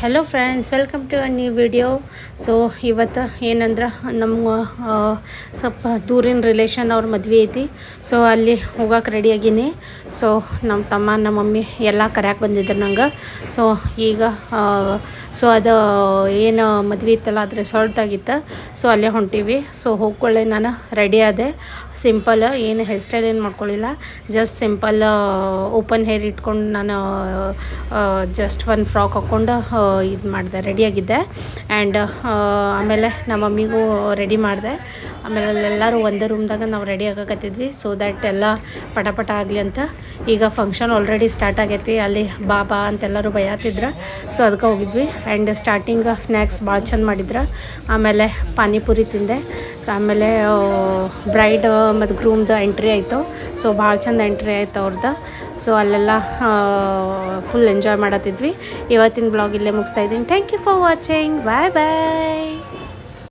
Hello friends, welcome to a new video. So ಇವತ್ತು ಏನಂದ್ರೆ ನಮ್ಮ ಸ್ವಲ್ಪ ದೂರಿನ ರಿಲೇಷನ್ ಅವ್ರ ಮದ್ವೆ ಐತಿ. ಸೊ ಅಲ್ಲಿ ಹೋಗಕ್ಕೆ ರೆಡಿಯಾಗೀನಿ. ಸೊ ನಮ್ಮ ತಮ್ಮ ನಮ್ಮ ಮಮ್ಮಿ ಎಲ್ಲ ಕರ್ಯಾಕೆ ಬಂದಿದ್ರು ನಂಗೆ. ಸೊ ಈಗ ಅದು ಏನು ಮದ್ವೆ ಇತ್ತಲ್ಲ ಅದು ರೆಸಾರ್ಟ್ದಾಗಿತ್ತು. ಸೊ ಅಲ್ಲೇ ಹೊಂಟೀವಿ. ಸೊ ಹೋಗ್ಕೊಳ್ಳೆ ನಾನು ರೆಡಿ ಆದೆ. ಸಿಂಪಲ್ ಏನು ಹೇರ್ ಸ್ಟೈಲ್ ಏನು ಮಾಡ್ಕೊಳ್ಳಿಲ್ಲ, ಜಸ್ಟ್ ಸಿಂಪಲ್ ಓಪನ್ ಹೇರ್ ಇಟ್ಕೊಂಡು ನಾನು ಜಸ್ಟ್ ಒಂದು ಫ್ರಾಕ್ ಹಾಕ್ಕೊಂಡು ಇದು ಮಾಡಿದೆ, ರೆಡಿಯಾಗಿದ್ದೆ. ಆ್ಯಂಡ್ ಆಮೇಲೆ ನಮ್ಮ ಮಮ್ಮಿಗೂ ರೆಡಿ ಮಾಡಿದೆ. ಆಮೇಲೆ ಅಲ್ಲೆಲ್ಲರೂ ಒಂದೇ ರೂಮ್ದಾಗ ನಾವು ರೆಡಿ ಆಗಕತ್ತಿದ್ವಿ, ಸೊ ದ್ಯಾಟ್ ಎಲ್ಲ ಪಟ ಆಗಲಿ ಅಂತ. ಈಗ ಫಂಕ್ಷನ್ ಆಲ್ರೆಡಿ ಸ್ಟಾರ್ಟ್ ಆಗೈತಿ. ಅಲ್ಲಿ ಬಾ ಅಂತೆಲ್ಲರೂ ಬೈಯತ್ತಿದ್ರು. ಸೊ ಅದಕ್ಕೆ ಹೋಗಿದ್ವಿ. ಆ್ಯಂಡ್ ಸ್ಟಾರ್ಟಿಂಗ್ ಸ್ನ್ಯಾಕ್ಸ್ ಭಾಳ ಚಂದ ಮಾಡಿದ್ರು. ಆಮೇಲೆ ಪಾನಿಪುರಿ ತಿಂದೆ. ಆಮೇಲೆ ಬ್ರೈಡ್ ಮತ್ತು ಗ್ರೂಮ್ದು ಎಂಟ್ರಿ ಆಯಿತು. ಸೊ ಭಾಳ ಚಂದ ಎಂಟ್ರಿ ಆಯಿತು ಅವ್ರದ್ದು. ಸೊ ಅಲ್ಲೆಲ್ಲ ಫುಲ್ ಎಂಜಾಯ್ ಮಾಡತ್ತಿದ್ವಿ. ಇವತ್ತಿನ ಬ್ಲಾಗ್ ಇಲ್ಲೇ ಮುಗಿಸ್ತಾ ಇದ್ದೀನಿ. Thank you for watching. Bye bye.